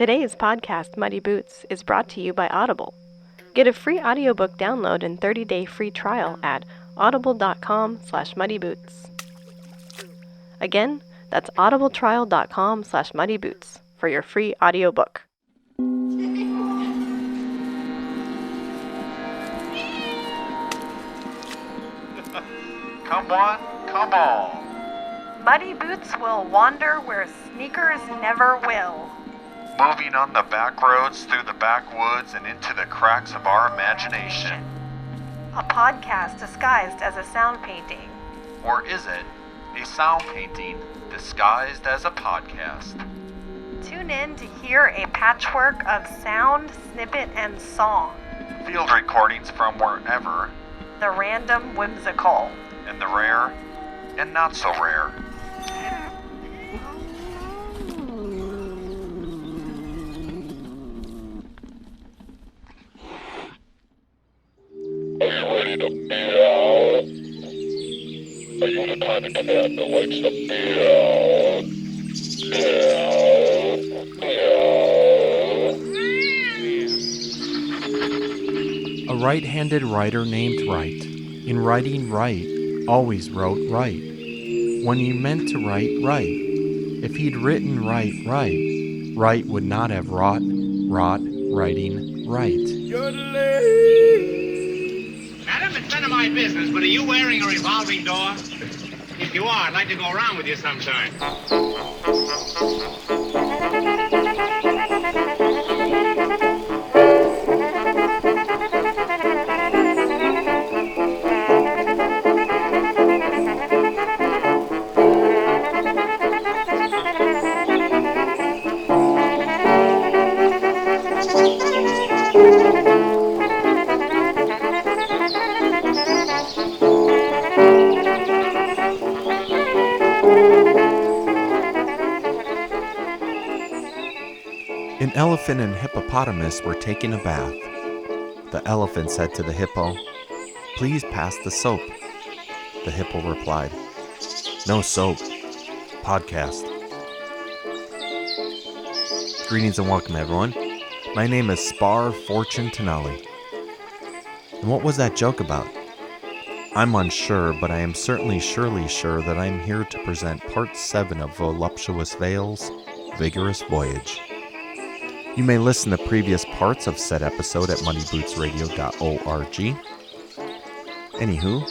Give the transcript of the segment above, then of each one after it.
Today's podcast, Muddy Boots, is brought to you by Audible. Get a free audiobook download and 30-day free trial at audible.com/muddyboots. Again, that's audibletrial.com/muddyboots for your free audiobook. Come on, come on. Muddy boots will wander where sneakers never will. Moving on the back roads, through the backwoods, and into the cracks of our imagination. A podcast disguised as a sound painting. Or is it a sound painting disguised as a podcast? Tune in to hear a patchwork of sound, snippet, and song. Field recordings from wherever. The random whimsical. And the rare and not so rare. Are you ready to meow? Are you the kind of command that likes to meow? Meow. A right-handed writer named Wright, in writing right, always wrote right. When he meant to write right, if he'd written right, right would not have wrought, writing right. Madam, it's none of my business, but are you wearing a revolving door? If you are, I'd like to go around with you sometime. An elephant and hippopotamus were taking a bath. The elephant said to the hippo, "Please pass the soap." The hippo replied, "No soap. Podcast." Greetings and welcome, everyone. My name is Spar Fortune Tenali. And what was that joke about? I'm unsure, but I am surely sure that I am here to present Part 7 of Voluptuous Veil's Vigorous Voyage. You may listen to previous parts of said episode at muddybootsradio.org. Anywho,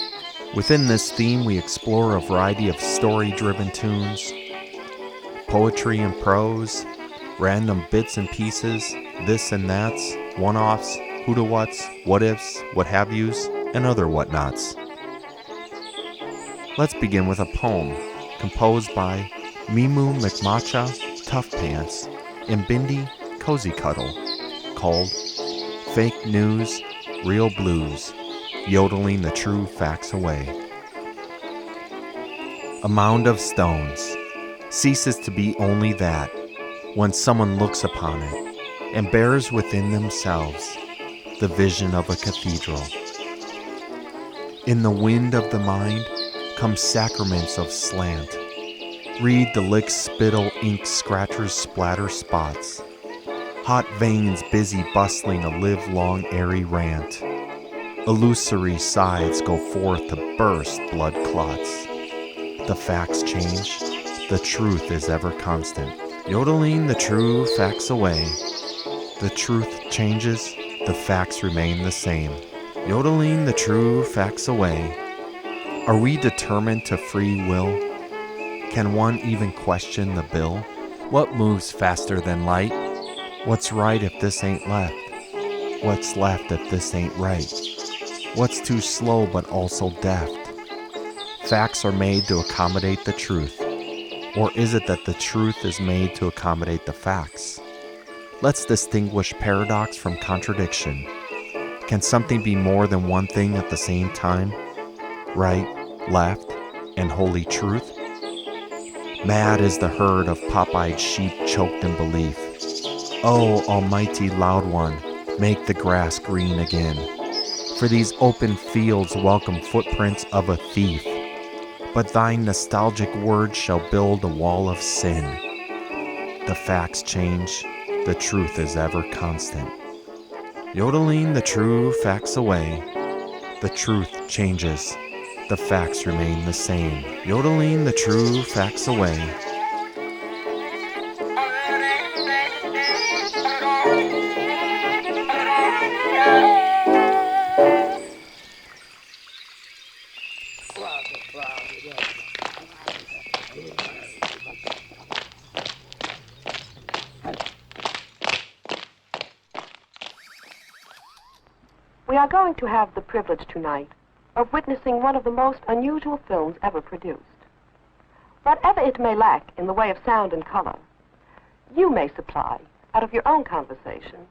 within this theme we explore a variety of story-driven tunes, poetry and prose, random bits and pieces, this and that's, one-offs, who-to-whats, what-ifs, what-have-yous, and other whatnots. Let's begin with a poem composed by Mimu McMacha Tough Pants and Bindi Cozy Cuddle, called Fake News, Real Blues, Yodeling the True Facts Away. A mound of stones ceases to be only that when someone looks upon it and bears within themselves the vision of a cathedral. In the wind of the mind come sacraments of slant. Read the lick spittle ink scratchers splatter spots. Hot veins busy bustling a livelong airy rant. Illusory sides go forth to burst blood clots. The facts change, the truth is ever constant. Yodeling the true facts away. The truth changes, the facts remain the same. Yodeling the true facts away. Are we determined to free will? Can one even question the bill? What moves faster than light? What's right if this ain't left? What's left if this ain't right? What's too slow but also deft? Facts are made to accommodate the truth. Or is it that the truth is made to accommodate the facts? Let's distinguish paradox from contradiction. Can something be more than one thing at the same time? Right, left, and holy truth? Mad is the herd of pop-eyed sheep choked in belief. Oh, almighty loud one, make the grass green again. For these open fields welcome footprints of a thief. But thine nostalgic words shall build a wall of sin. The facts change, the truth is ever constant. Yodeling the true facts away, the truth changes, the facts remain the same. Yodeling the true facts away. We are going to have the privilege tonight of witnessing one of the most unusual films ever produced. Whatever it may lack in the way of sound and color, you may supply out of your own conversation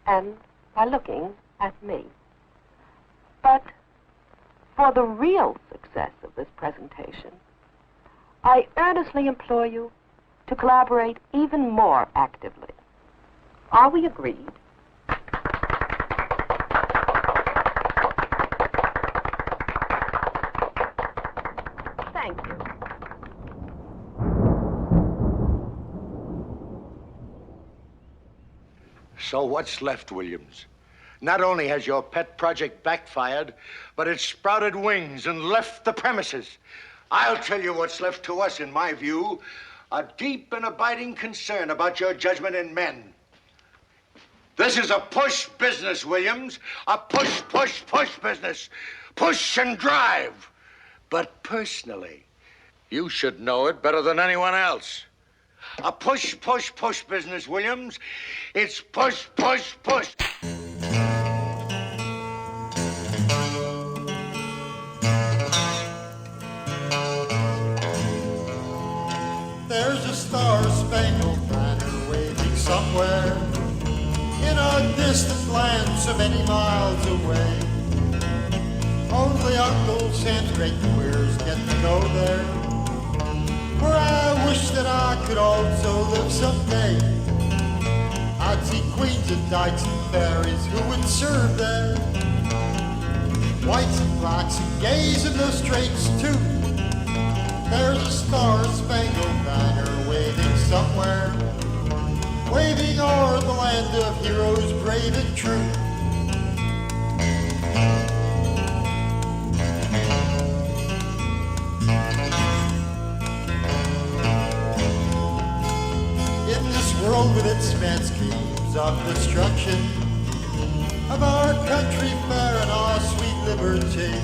and by looking at me. But for the real success of this presentation, I earnestly implore you to collaborate even more actively. Are we agreed? Thank you. So what's left, Williams? Not only has your pet project backfired, but it's sprouted wings and left the premises. I'll tell you what's left to us, in my view, a deep and abiding concern about your judgment in men. This is a push business, Williams. A push, push, push business. Push and drive. But personally, you should know it better than anyone else. A push, push, push business, Williams. It's push, push, push. There's a star-spangled banner waving somewhere in a distant land so many miles away. Only Uncle Sam's great queers get to go there, where I wish that I could also live someday. I'd see queens and dykes and fairies who would serve there, whites and blacks and gays and no straights too. There's a star-spangled banner waving somewhere, waving o'er the land of heroes brave and true. In this world with its mad schemes of destruction of our country fair and our sweet liberty,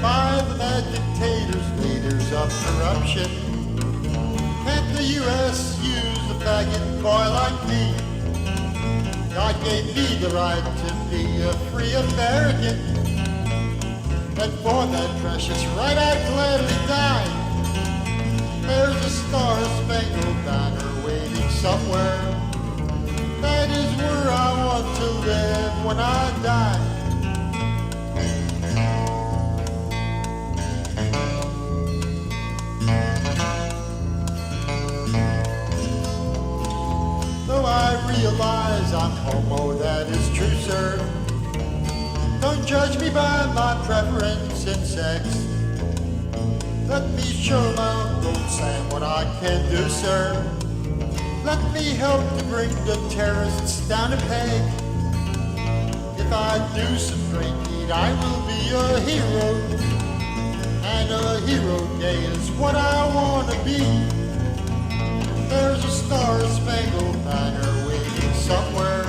by the mad dictators, leaders of corruption, can't the U.S. use a faggot boy like me? God gave me the right to be a free American, and for that precious right I'd gladly die. There's a star-spangled banner waving somewhere, that is where I want to live when I die. Though I realize I'm homo, that is true, sir. Don't judge me by my preference in sex. Let me show my Uncle Sam what I can do, sir. Let me help to bring the terrorists down a peg. If I do some great deed, I will be a hero. And a hero gay is what I want to be. There's a star-spangled banner waving somewhere.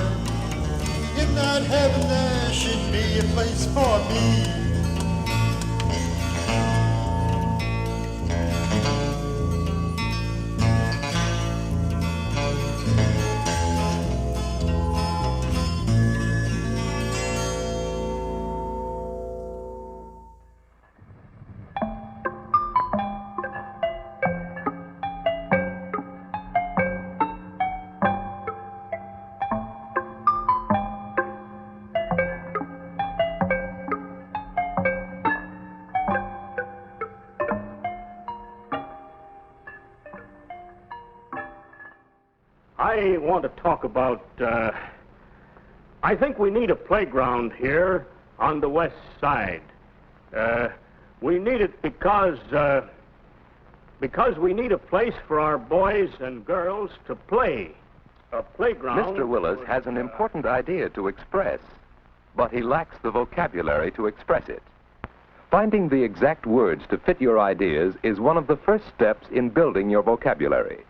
In that heaven there should be a place for me. I want to talk about, I think we need a playground here on the west side. We need it because we need a place for our boys and girls to play. A playground... Mr. Willis has an important idea to express, but he lacks the vocabulary to express it. Finding the exact words to fit your ideas is one of the first steps in building your vocabulary.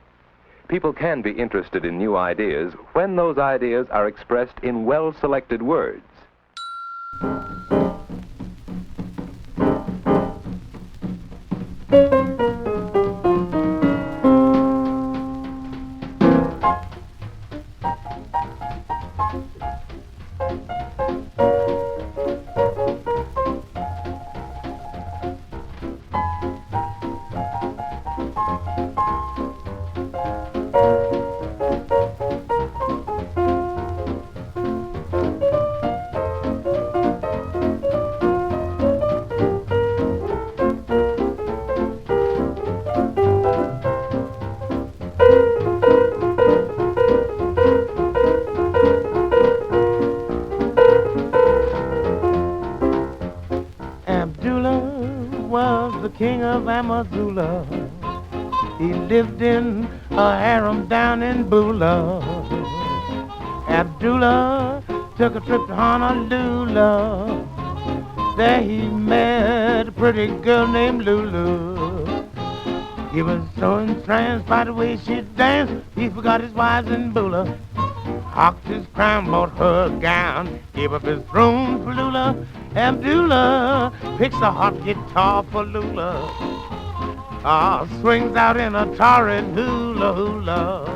People can be interested in new ideas when those ideas are expressed in well-selected words. King of Amazula. He lived in a harem down in Bula. Abdullah took a trip to Honolulu. There he met a pretty girl named Lulu. He was so entranced by the way she danced, he forgot his wives in Bula. Hocked his crown, bought her a gown, gave up his throne for Lula. Abdullah picks a hot guitar for Lula. Swings out in a torrid hula hula.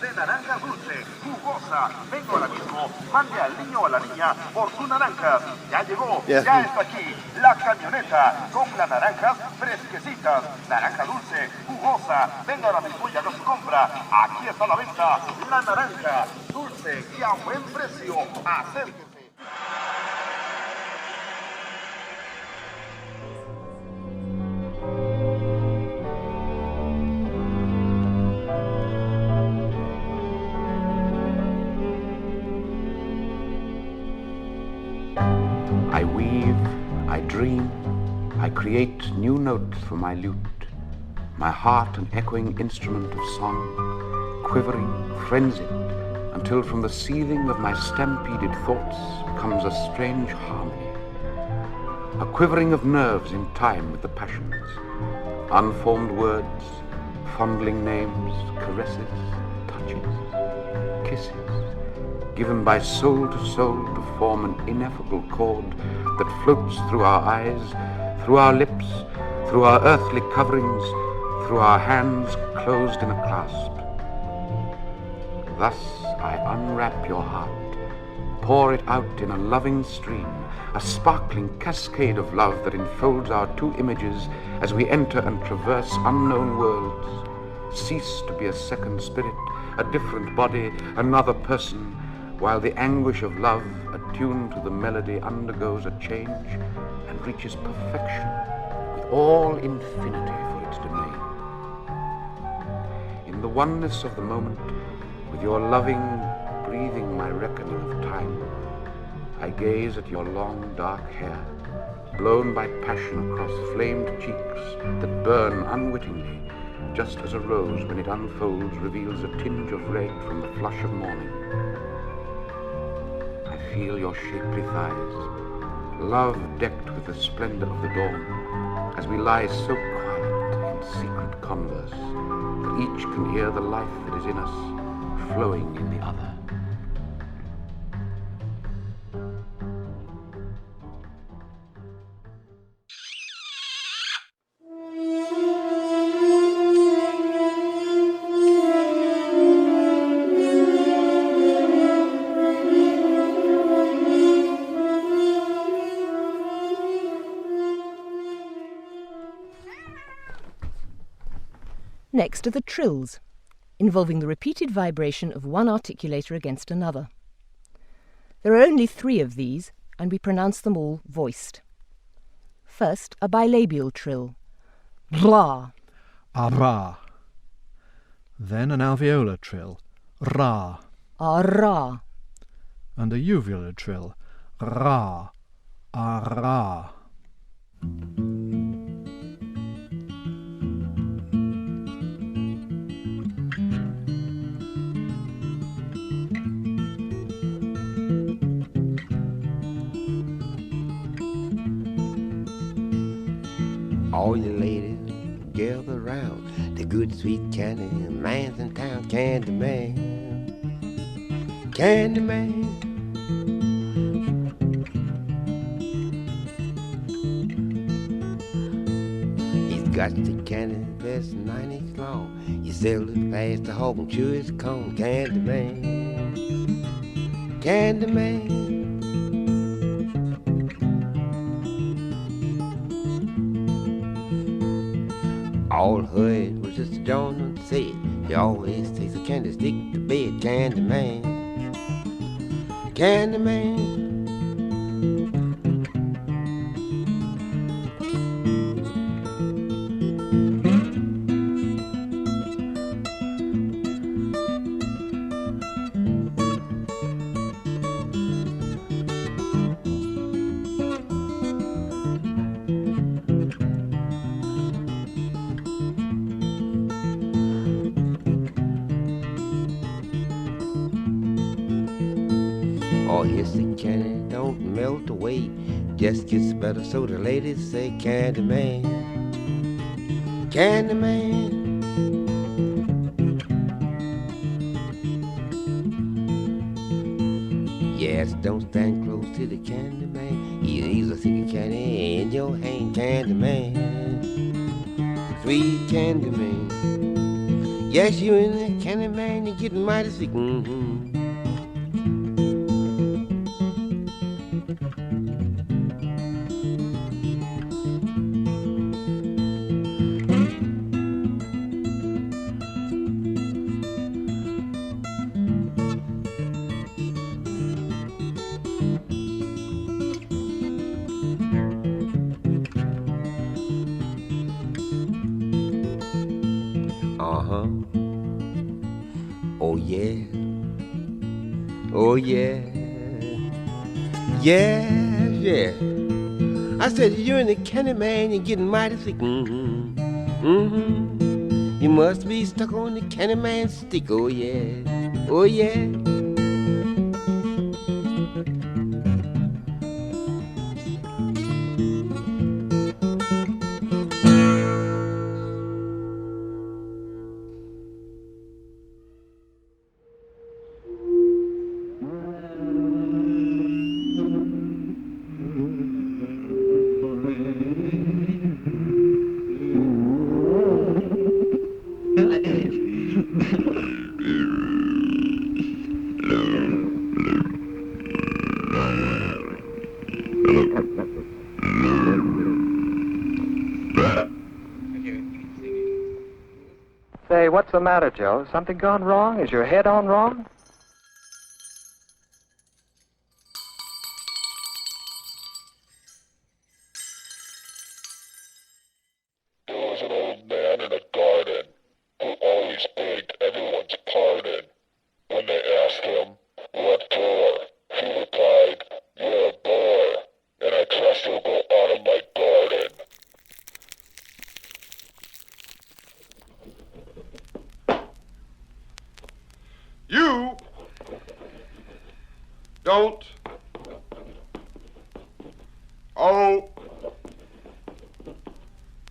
De naranja dulce, jugosa. Venga ahora mismo, mande al niño o a la niña por sus naranjas. Ya llegó, ya está aquí, la camioneta con las naranjas fresquecitas. Naranja dulce, jugosa. Venga ahora mismo y haga su compra. Aquí está a la venta la naranja dulce y a buen precio. Acérquese. I weave, I dream, I create new notes for my lute, my heart an echoing instrument of song, quivering, frenzied, until from the seething of my stampeded thoughts comes a strange harmony, a quivering of nerves in time with the passions, unformed words, fondling names, caresses, touches, kisses, given by soul to form an ineffable chord that floats through our eyes, through our lips, through our earthly coverings, through our hands closed in a clasp. Thus I unwrap your heart, pour it out in a loving stream, a sparkling cascade of love that enfolds our two images as we enter and traverse unknown worlds, cease to be a second spirit, a different body, another person, while the anguish of love, attuned to the melody, undergoes a change and reaches perfection with all infinity for its domain. In In the oneness of the moment, with your loving breathing my reckoning of time, I gaze at your long dark hair, blown by passion across flamed cheeks that burn unwittingly, just as a rose when it unfolds reveals a tinge of red from the flush of morning. I feel your shapely thighs, love decked with the splendor of the dawn, as we lie so quiet in secret converse that each can hear the life that is in us flowing in the other. Next are the trills, involving the repeated vibration of one articulator against another. There are only 3 of these, and we pronounce them all voiced. First, a bilabial trill, ra. Ara. Then an alveolar trill, ra. Ara. And a uvular trill, ra. Ara. All you ladies gather round, the good sweet candy man's in town, candy man, candy man. He's got the candy that's 9 inches long. You sell it fast to hog and chew his cone, candy man, candy man. All heard was just John and said he always takes a candy stick to bed, candy man, candy man. Oh, yes, the candy don't melt away, just gets better, so the ladies say, candy man, candy man. Yes, don't stand close to the candy man. He'll easily stick a candy in your hand, candy man, sweet candy man. Yes, you in the candy man, you're getting mighty sick. Oh yeah, oh yeah, yeah, yeah. I said you're in the candy man, you're getting mighty sick. You must be stuck on the candy man stick. Oh yeah, oh yeah. Say, what's the matter, Joe? Something gone wrong? Is your head on wrong? There was an old man in a garden who always begged circle out of my garden. You don't owe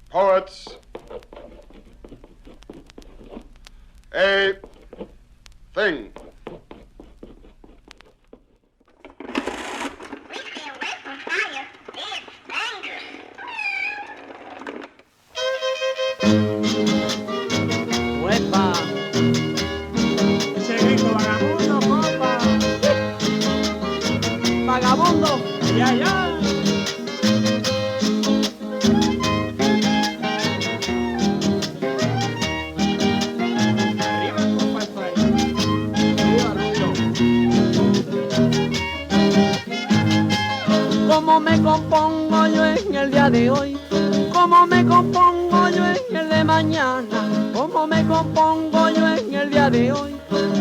poets a thing. ¡Uepa! Ese grito vagabundo, compa. ¡Vagabundo! ¡Ya, ya! Arriba, compa, esto ahí. Arriba, Rubio. ¿Cómo me compongo yo en el día de hoy? ¿Cómo me compongo yo en el de mañana? ¿Cómo me compongo yo en el día de hoy?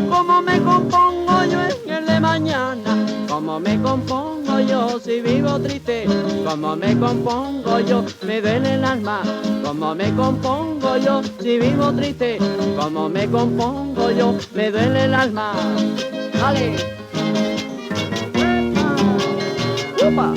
¿Cómo me compongo yo en el de mañana? ¿Cómo me compongo yo si vivo triste? ¿Cómo me compongo yo? Me duele el alma. ¿Cómo me compongo yo si vivo triste? ¿Cómo me compongo yo? Me duele el alma. ¡Dale! ¡Upa!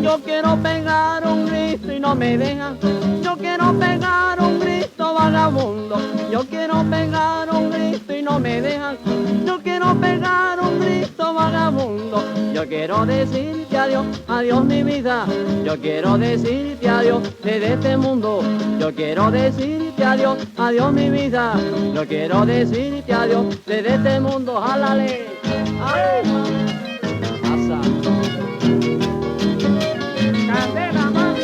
Yo quiero pegar un grito y no me dejan. Yo quiero pegar un grito vagabundo. Yo quiero pegar un grito y no me dejan. Yo quiero pegar un grito vagabundo. Yo quiero decirte adiós, adiós mi vida. Yo quiero decirte adiós desde este mundo. Yo quiero decirte adiós, adiós mi vida. Yo quiero decirte adiós desde este mundo. ¡Jálale! ¡Ay! ¡Pasa! ¡Candela, mami!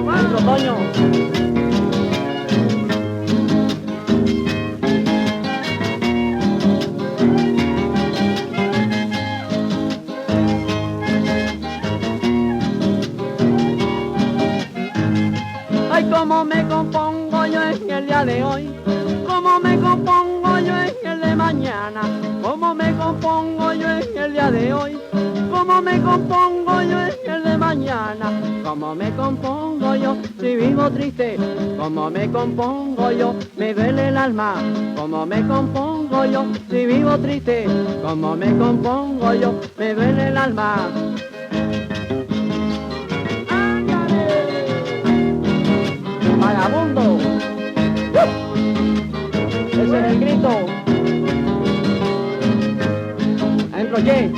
¡Nuestro Toño! Ay, cómo me compongo yo en el día de hoy, cómo me compongo yo en el de mañana, cómo me compongo yo en el día de hoy, cómo me compongo yo en el de mañana, cómo me compongo yo si vivo triste, cómo me compongo yo, me duele el alma, cómo me compongo yo si vivo triste, cómo me compongo yo, me duele el alma. ¡Vagabundo! Ese es el grito. Adentro, Ye.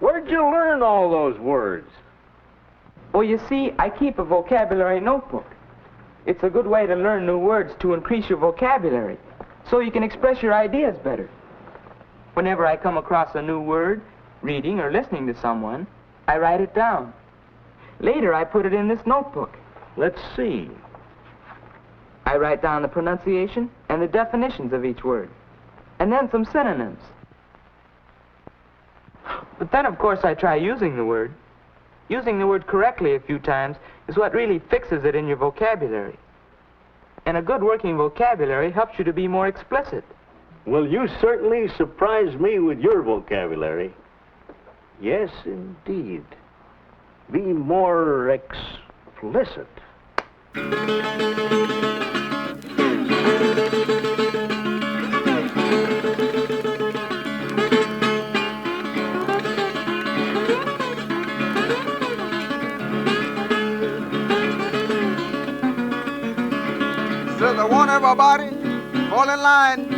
Where'd you learn all those words? Well, you see, I keep a vocabulary notebook. It's a good way to learn new words to increase your vocabulary, so you can express your ideas better. Whenever I come across a new word, reading or listening to someone, I write it down. Later, I put it in this notebook. Let's see. I write down the pronunciation and the definitions of each word, and then some synonyms. But then, of course, I try using the word. Using the word correctly a few times is what really fixes it in your vocabulary. And a good working vocabulary helps you to be more explicit. Well, you certainly surprise me with your vocabulary. Yes, indeed. Be more explicit. want everybody fall in line.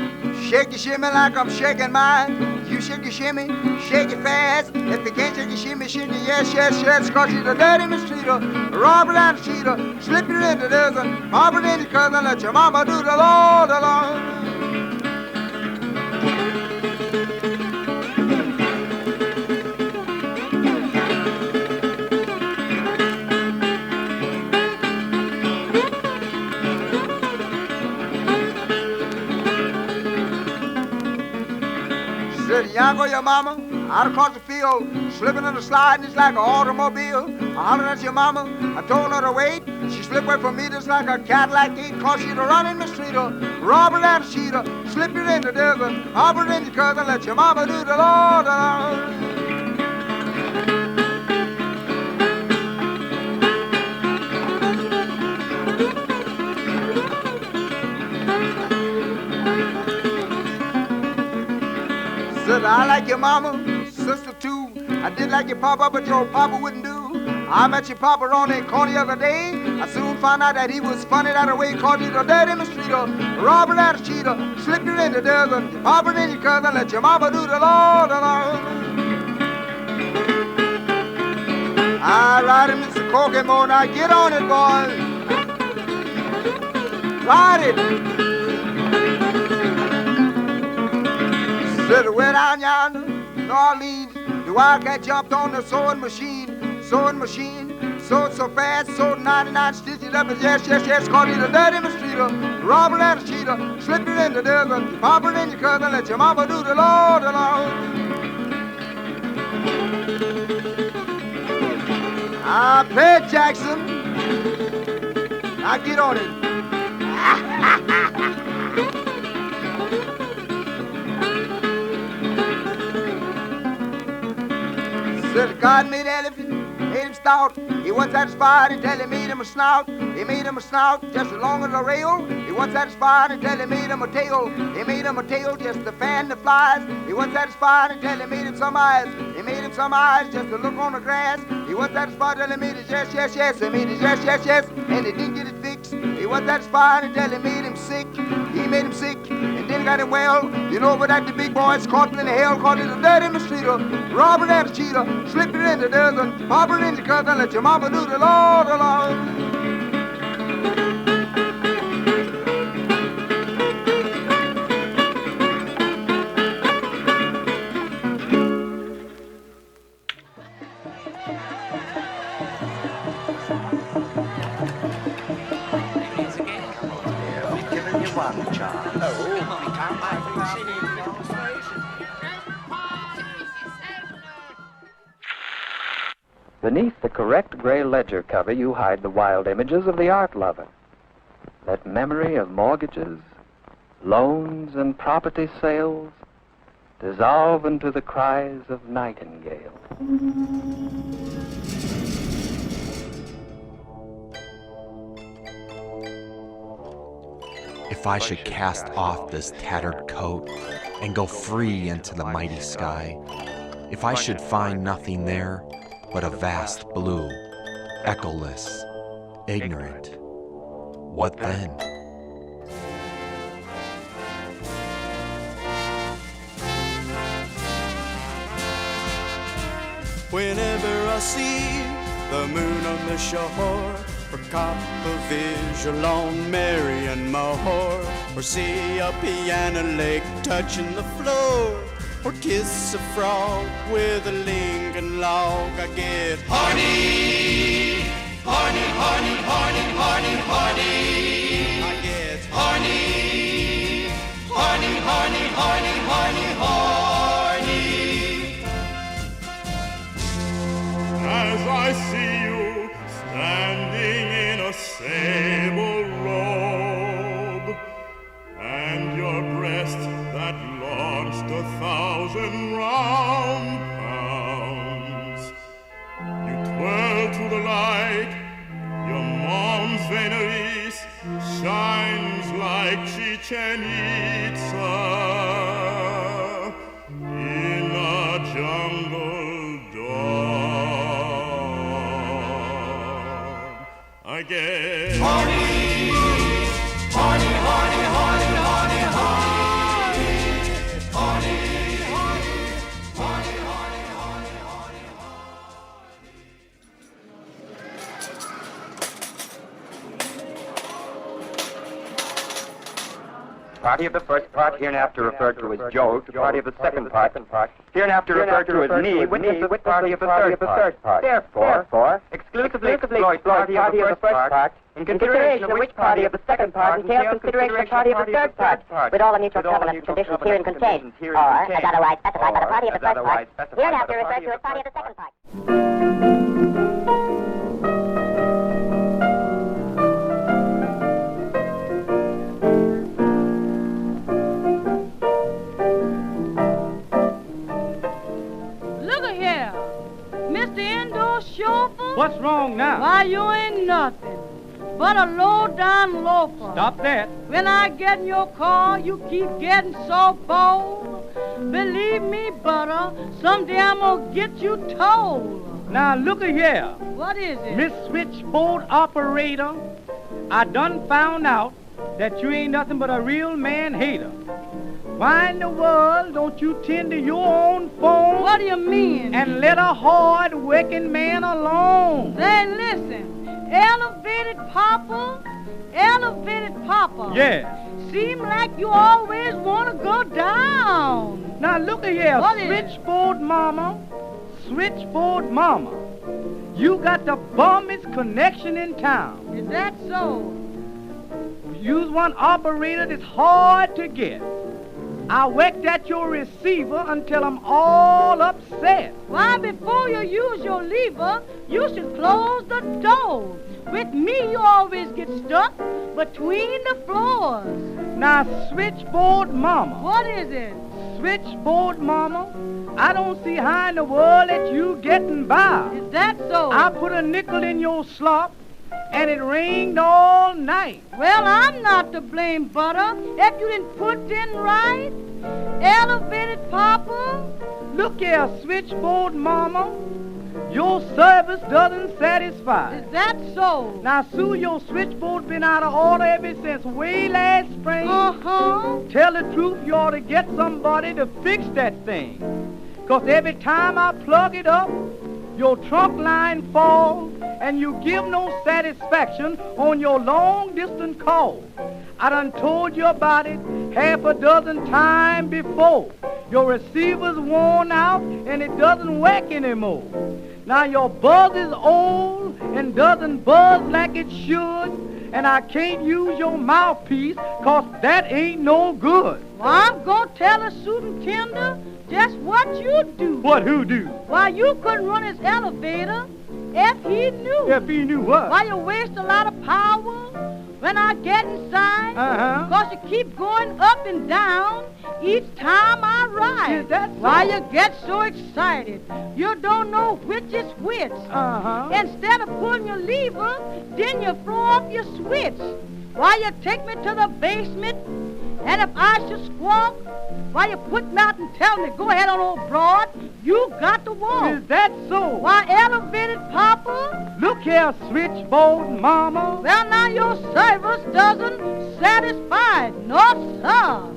Shake your shimmy like I'm shaking mine. You shake your shimmy, shake it fast. If you can't shake your shimmy, shake it yes, yes, yes. Cause she's a dirty mistreater, robber and a cheater. Slip you in the desert, pop it in your cousin, let your mama do the Lord alone. Yango, your mama, out across the field, slipping in the slide, and it's like an automobile. I hollered at your mama, I told her to wait. She slipped away from me just like a Cadillac gate, cause she'd run in the street, robber and a cheater, slip it in the desert, hop it in your cousin, let your mama do the Lord alone. I like your mama, sister too. I did like your papa, but your papa wouldn't do. I met your papa on the corner the other day. I soon found out that he was funny that way, cause he's a dirty mistreater, robber and a cheater. Slip you in the desert, your papa and your cousin, let your mama do the Lord alone. All right, Mr. Kokomo, now get on it, boy. Ride it. Said way down yonder, New Orleans, the wildcat jumped on the sewing machine, sewed so fast, sewed 99 stitches up his yes, yes, yes, called it a dirty mistreater, robber and a cheater, slipped it in the desert, pop it in your cousin, let your mama do the Lord alone. I played Jackson, now get on it. Said God made elephant, made him stout. He wasn't satisfied until he made him a snout. He made him a snout just as long as a rail. He wasn't satisfied until he made him a tail. He made him a tail just to fan the flies. He wasn't satisfied until he made him some eyes. He made him some eyes just to look on the grass. He wasn't satisfied until he made his yes, yes, yes. He made his yes, yes, yes, and he didn't get it fixed. He wasn't satisfied until he made him sick. He made him sick and then got him well. You know, but that the big boys caught him in the hell, caught him a dirty mistreater, robber and a cheater, slip it in the desert, pop it in your cousin, let your mama do the Lord alone. Beneath the correct gray ledger cover, you hide the wild images of the art lover. Let memory of mortgages, loans, and property sales dissolve into the cries of nightingale. If I should cast off this tattered coat and go free into the mighty sky, if I should find nothing there but a vast blue, echoless, ignorant, what then? Whenever I see the moon on the shore, or copper visual on Marion Moore, or see a piano leg touching the floor, or kiss a frog with a Lincoln log, I get horny, horny, horny, horny, horny, horny. I get horny, horny, horny, horny, horny, horny. As I see you standing in a sable robe, and your breast that launched 1,000 round pounds, you twirl to the light, your mom's veneries shines like Chichen Itza in a jungle dawn. I get horny, horny, horny. party of the first part, hereinafter referred to as Joe, to party of the second part, hereinafter referred to as me, witness of party of the third part. Therefore, exclusively exploit party of the first part, in consideration of which party of the second part entails consideration of party of the third part, with all the mutual covenants and conditions herein contained, or, as otherwise specified by the party of the first part, hereinafter referred to as party of the second part. Mr. Indoor Chauffeur? What's wrong now? Why, you ain't nothing but a low-down loafer. Stop that. When I get in your car, you keep getting so bold. Believe me, butter, someday I'm gonna get you told. Now, look here. What is it? Miss Switchboard Operator, I done found out that you ain't nothing but a real man-hater. Why in the world don't you tend to your own phone? What do you mean? And let a hard-working man alone. Say, listen, elevated papa. Yeah. Seem like you always want to go down. Now, look here, what Switchboard Mama. Switchboard Mama. You got the bummest connection in town. Is that so? Use one operator that's hard to get. I whacked at your receiver until I'm all upset. Why, before you use your lever, you should close the door. With me, you always get stuck between the floors. Now, Switchboard Mama. What is it? Switchboard Mama, I don't see how in the world that you getting by. Is that so? I put a nickel in your slop, and it rained all night. Well, I'm not to blame, butter, if you didn't put in right. Elevated papa. Look here, Switchboard Mama. Your service doesn't satisfy. Is that so? Now, Sue, your switchboard been out of order ever since way last spring. Uh-huh. Tell the truth, you ought to get somebody to fix that thing. 'Cause every time I plug it up, your trunk line falls, and you give no satisfaction on your long-distance call. I done told you about it half a dozen times before. Your receiver's worn out, and it doesn't work anymore. Now your buzz is old and doesn't buzz like it should, and I can't use your mouthpiece 'cause that ain't no good. Well, I'm gonna tell the superintendent just what you do. What who do? Why, you couldn't run his elevator if he knew. If he knew what? Why, you waste a lot of power when I get inside. 'Cause you keep going up and down each time I ride. Is that so? Why, you get so excited, you don't know which is which. Instead of pulling your lever, then you throw off your switch. Why, you take me to the basement, and if I should squawk, why, you put me out and tell me, go ahead on, old broad, you got to walk. Is that so? Why, elevated papa? Look here, Switchboard Mama. Well, now your service doesn't satisfy. No, sir.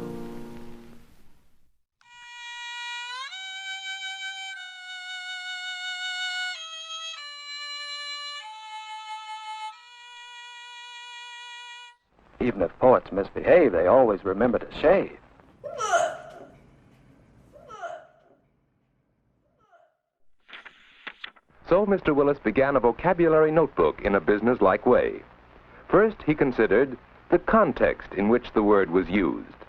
Even if poets misbehave, they always remember to shave. So Mr. Willis began a vocabulary notebook in a business-like way. First, he considered the context in which the word was used.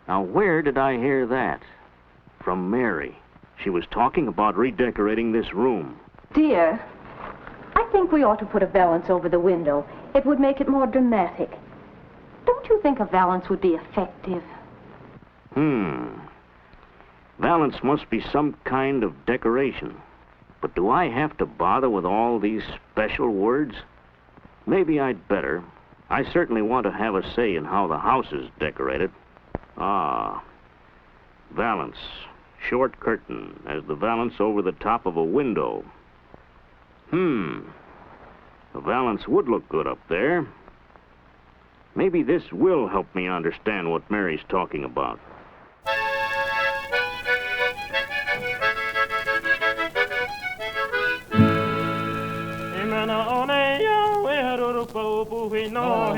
Now, where did I hear that? From Mary. She was talking about redecorating this room. Dear, I think we ought to put a valance over the window. It would make it more dramatic. Don't you think a valance would be effective? Valance must be some kind of decoration. But do I have to bother with all these special words? Maybe I'd better. I certainly want to have a say in how the house is decorated. Valance. Short curtain, as the valance over the top of a window. A valance would look good up there. Maybe this will help me understand what Mary's talking about. No,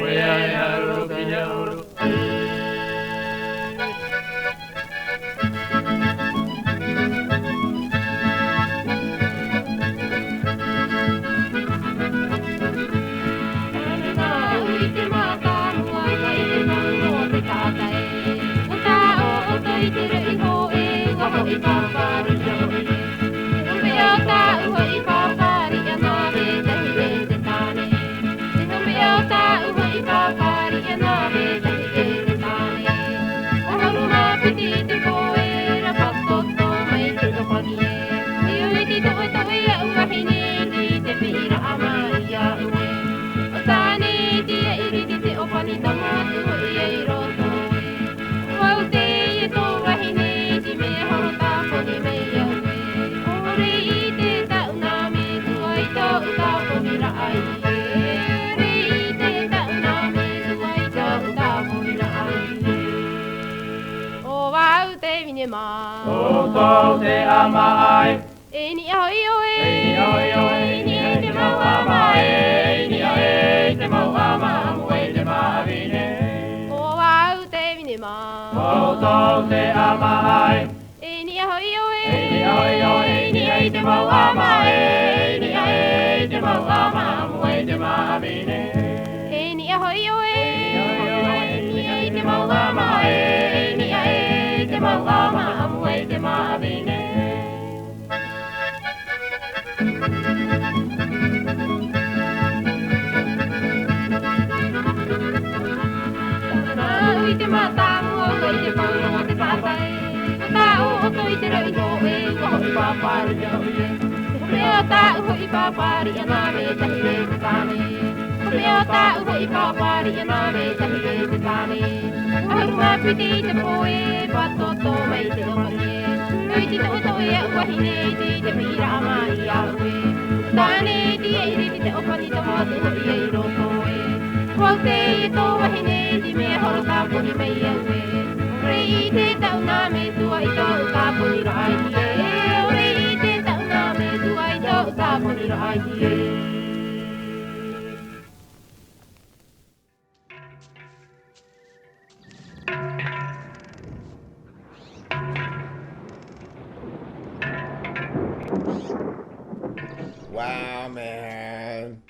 Wow, man.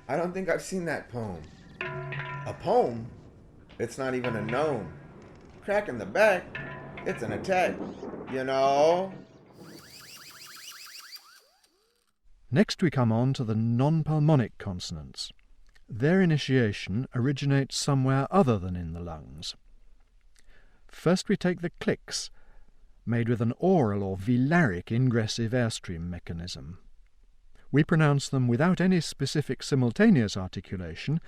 I don't think I've seen that poem. A poem? It's not even a gnome. Crack in the back? It's an attack. You know? Next we come on to the non-pulmonic consonants. Their initiation originates somewhere other than in the lungs. First we take the clicks, made with an aural or velaric ingressive airstream mechanism. We pronounce them without any specific simultaneous articulation,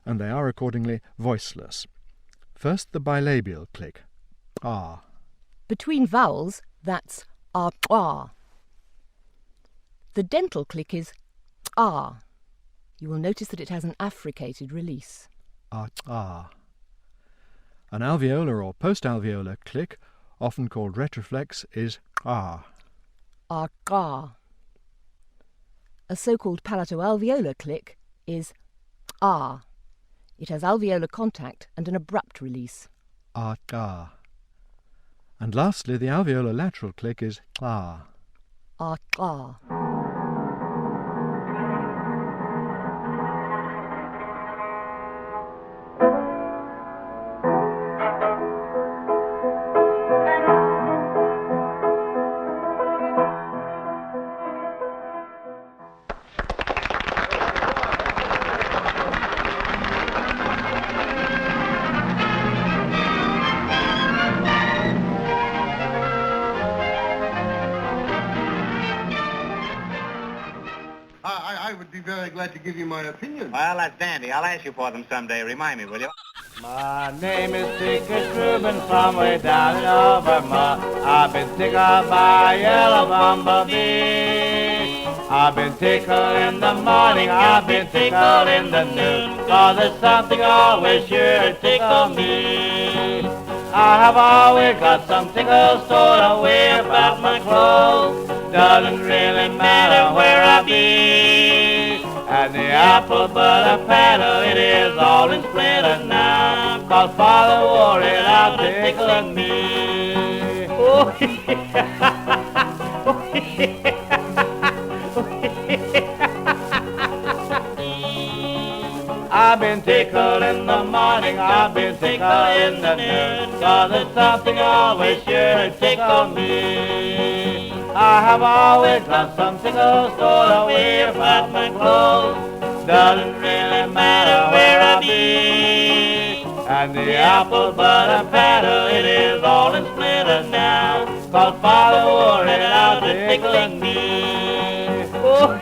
and they are accordingly voiceless. First the bilabial click, ah. Between vowels, that's ah. The dental click is ah. You will notice that it has an affricated release. Ah. An alveolar or postalveolar click, often called retroflex, is ah. Ah. A so-called palatoalveolar click is ah. It has alveolar contact and an abrupt release. Ah. And lastly, the alveolar lateral click is ah. Ah. I would be very glad to give you my opinion. Well, that's dandy. I'll ask you for them someday. Remind me, will you? My name is Ticket Reuben from way down in Alabama. I've been tickled by a yellow bumblebee. I've been tickled in the morning, I've been tickled in the noon, 'cause there's something always sure to tickle me. I have always got some tickle stored away about my clothes. Doesn't really matter where I be. And the apple butter paddle, it is all in splendor now, 'cause Father wore it out to tickle me. Oh, I've been tickled in the morning, I've been tickled in the noon, 'cause there's something always sure to tickle me. I have always got some tickle stored away about my clothes. Doesn't really matter where I be. And the apple butter paddle, it is all in splendor now, 'cause Father wore it out to tickling me. Oh,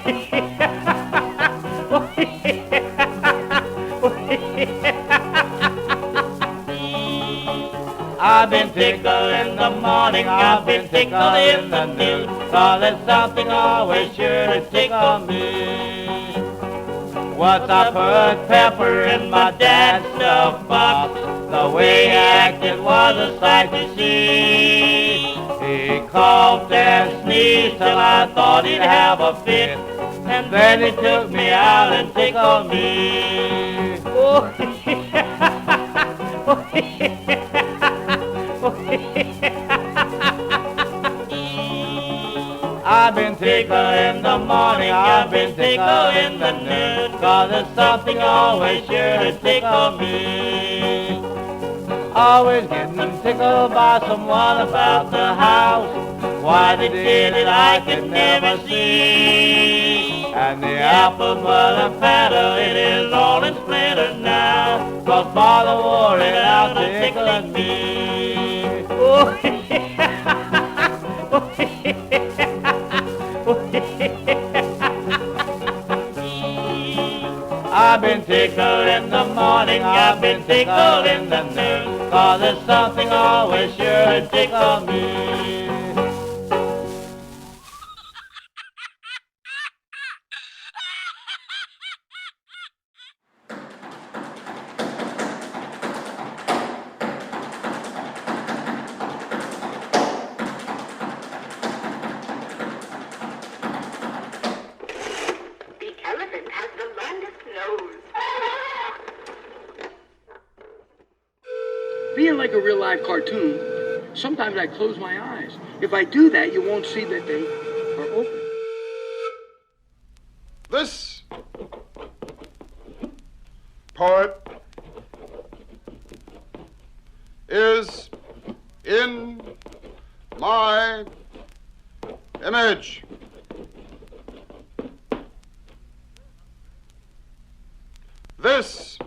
I've been tickled in the morning, I've been tickled in the noon, 'cause there's something always sure to tickle me. Once I put pepper in my dad's stuff box. The way he acted was a sight to see. He coughed and sneezed till I thought he'd have a fit. And then he took me out and tickled me. Oh, I've been tickled in the morning, I've been tickled in the noon, 'cause there's something always sure to tickle me. Always getting tickled by someone about the house. Why they did it I can never see. And the apple butter paddle, it is all in splinters now, 'cause father wore it out to tickle me. Oh, I've been tickled in the morning, I've been tickled in the noon, 'cause there's something always sure to tickle me. Being like a real live cartoon, sometimes I close my eyes. If I do that, you won't see that they are open. This poet is in my image. This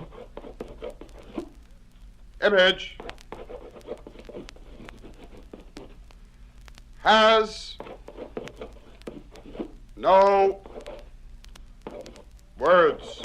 image has no words.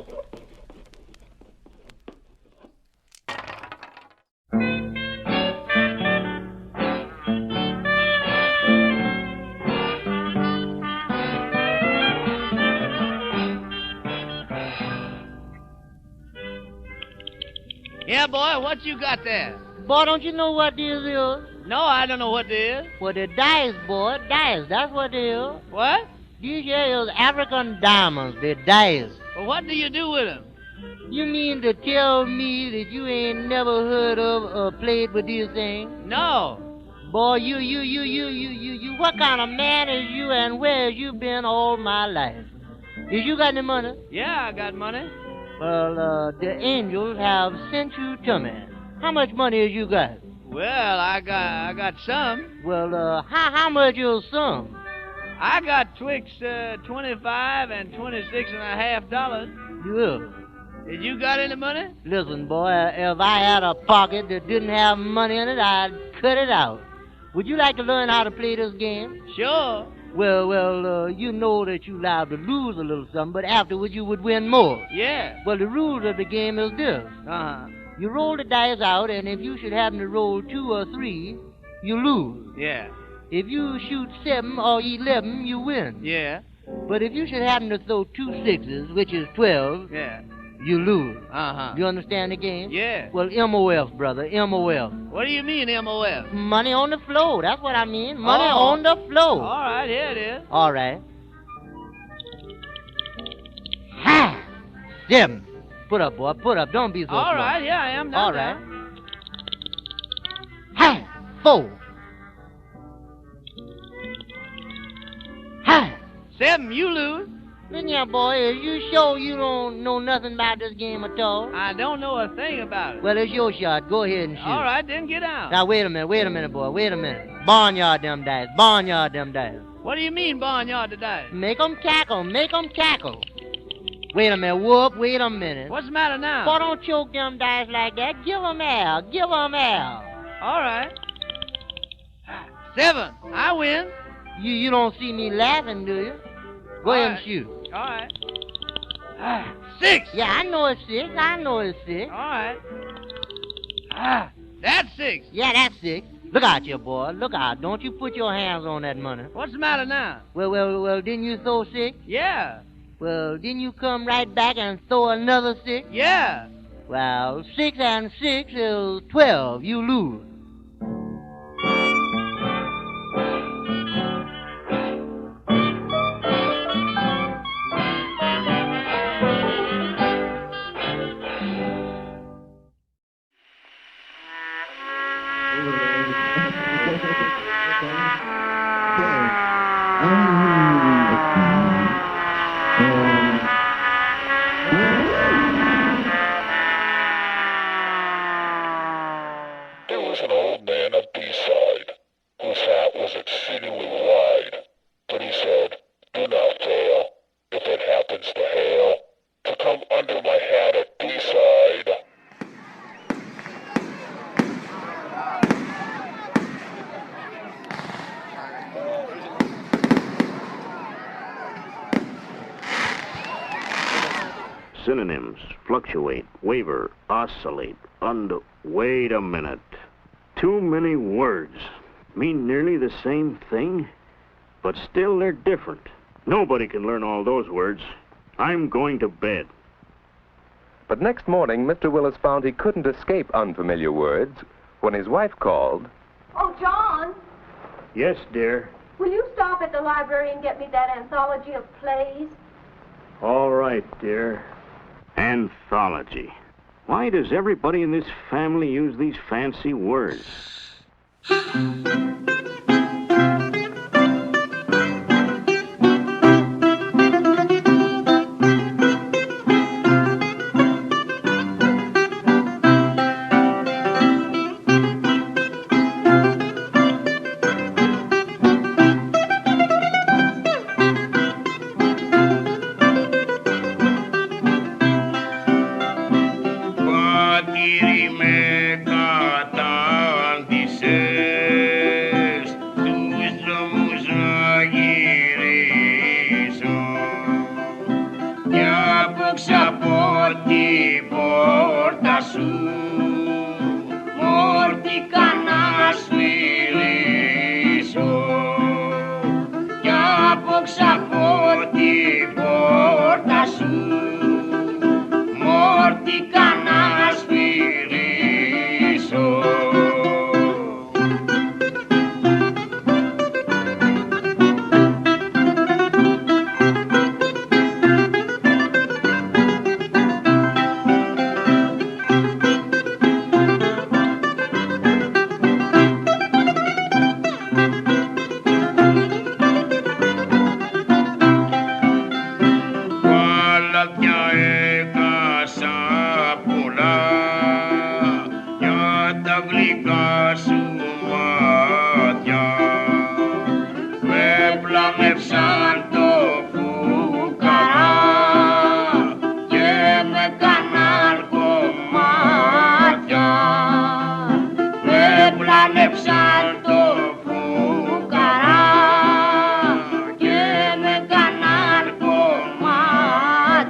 Yeah, boy, what you got there? Boy, don't you know what this is? No, I don't know what this is. Well, the dice, boy, dice, that's what it is. What? These here is African diamonds, the dice. Well, what do you do with them? You mean to tell me that you ain't never heard of or played with these things? No. Boy, you, what kind of man is you and where has you been all my life? Is you got any money? Yeah, I got money. Well, the angels have sent you to me. How much money has you got? Well, I got some. Well, how much is some? I got twixt $25 and $26.50. Yeah. Did you got any money? Listen, boy, if I had a pocket that didn't have money in it, I'd cut it out. Would you like to learn how to play this game? Sure. Well, you know that you're allowed to lose a little something, but afterwards you would win more. Yeah. Well, the rules of the game is this. Uh-huh. You roll the dice out, and if you should happen to roll 2 or 3, you lose. Yeah. If you shoot 7 or 11, you win. Yeah. But if you should happen to throw 2 6s, which is 12, yeah, you lose. Uh-huh. You understand the game? Yeah. Well, MOF, brother, MOF. What do you mean, MOF? Money on the floor, that's what I mean. Money Oh. on the floor. All right, here it is. All right. Ha! 7. Put up, boy, put up. Don't be so All slow. right, here I am. Now, All right. Ha! 4. Ha! 7, you lose. Listen here, boy, are you sure you don't know nothing about this game at all? I don't know a thing about it. Well, it's your shot. Go ahead and shoot. All right, then get out. Now, wait a minute, boy. Wait a minute. Barnyard them dice. Barnyard them dice. What do you mean, barnyard today? Make 'em cackle. Make 'em cackle. Wait a minute, Whoop. Wait a minute. What's the matter now? Boy, don't choke them dice like that. Give 'em air. Give 'em air. All right. 7. I win. You don't see me laughing, do you? Go ahead and shoot. All right. 6. Yeah, I know it's 6. I know it's 6. All right. That's 6. Yeah, that's 6. Look out, you boy. Look out. Don't you put your hands on that money. What's the matter now? Well, didn't you throw 6? Yeah. Well, didn't you come right back and throw another 6? Yeah. Well, 6 and 6 is 12. You lose. There was an old man of B-side, whose hat was exceedingly wide, but he said, "Do not fail, if it happens to hail, to come under my hat at B-side." Synonyms: fluctuate, waver, oscillate, Wait a minute. Too many words. Mean nearly the same thing, but still they're different. Nobody can learn all those words. I'm going to bed. But next morning, Mr. Willis found he couldn't escape unfamiliar words when his wife called. Oh, John, Yes, dear. will you stop at the library and get me that anthology of plays? All right, dear. Anthology. Why does everybody in this family use these fancy words?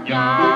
John.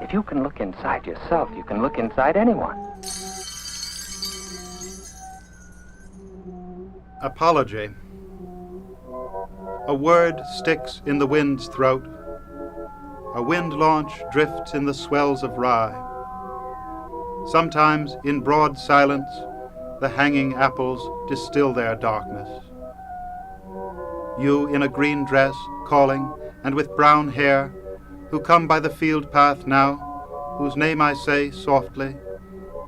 If you can look inside yourself, you can look inside anyone. Apology. A word sticks in the wind's throat. A wind launch drifts in the swells of rye. Sometimes, in broad silence, the hanging apples distill their darkness. You in a green dress, calling, and with brown hair, who come by the field path now, whose name I say softly,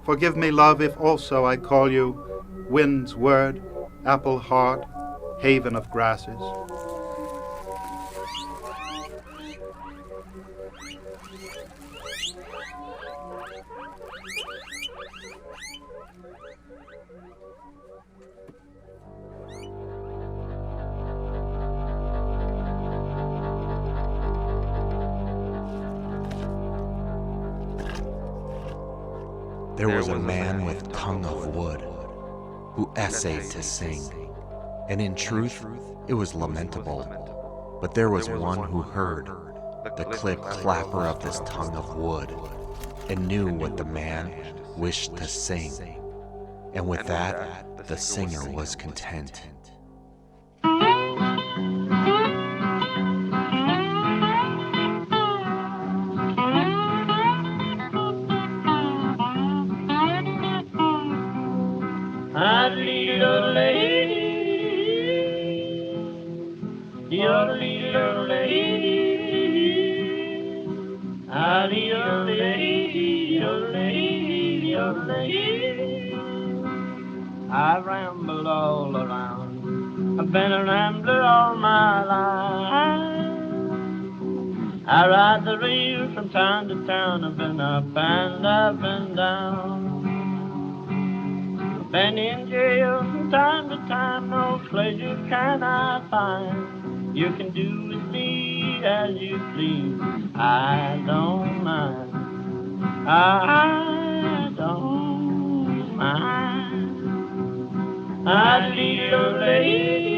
forgive me, love, if also I call you wind's word, apple heart, haven of grasses. There was a man with tongue of wood who essayed to sing, and in truth it was lamentable. But there was one who heard the clip-clapper of this tongue of wood and knew what the man wished to sing, and with that the singer was content. I rambled all around. I've been a rambler all my life. I ride the rail from town to town. I've been up and I've been down. I've been in jail from time to time. No pleasure can I find. You can do with me as you please. I don't mind. I don't mind. I lead a lady,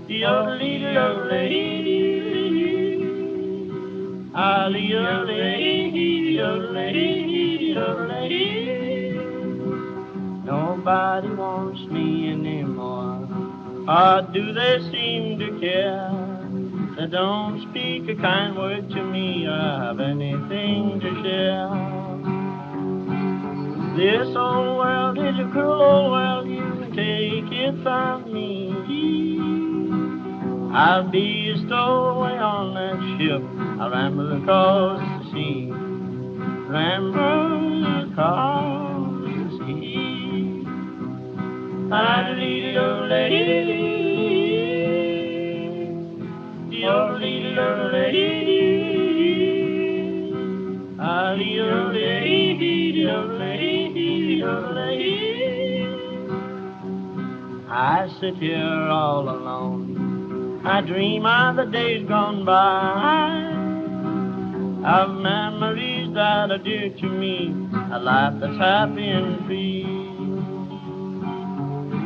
your little lady. I lead a lady, your lady, your lady. Nobody wants me anymore, or do they seem to care? They don't speak a kind word to me or have anything to share. This old world is a cruel old world, you can take it from me. I'll be a stowaway on that ship, I'll ramble across the sea. Ramble across the sea. I'll lead a lady, your little lady. I'll lead a lady, your lady, your lady. I sit here all alone. I dream of the days gone by, of memories that are dear to me, a life that's happy and free.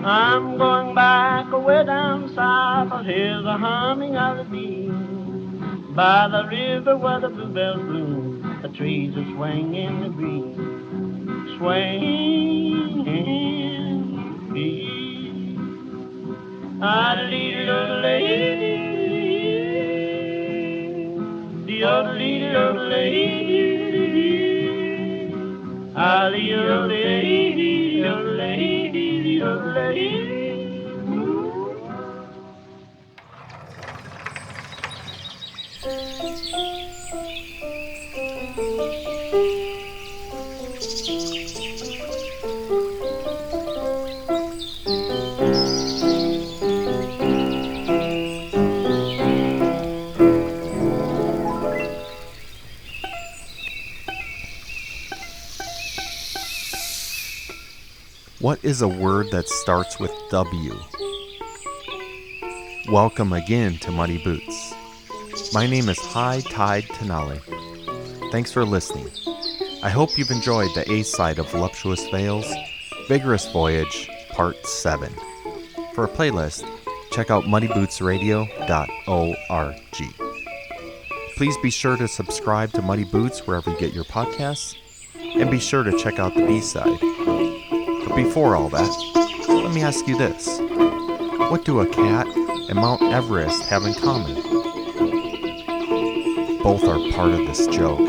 I'm going back away down south. I'll hear the humming of the bees by the river where the bluebells bloom. The trees are swaying in the breeze, swaying in the breeze. I lead a lady, your little lady. I lead a lady, your lady, your lady. What is a word that starts with W? Welcome again to Muddy Boots. My name is High Tide Tenali. Thanks for listening. I hope you've enjoyed the A side of Voluptuous Veils, Vigorous Voyage, Part 7. For a playlist, check out muddybootsradio.org. Please be sure to subscribe to Muddy Boots wherever you get your podcasts, and be sure to check out the B-side. But before all that, let me ask you this. What do a cat and Mount Everest have in common? Both are part of this joke.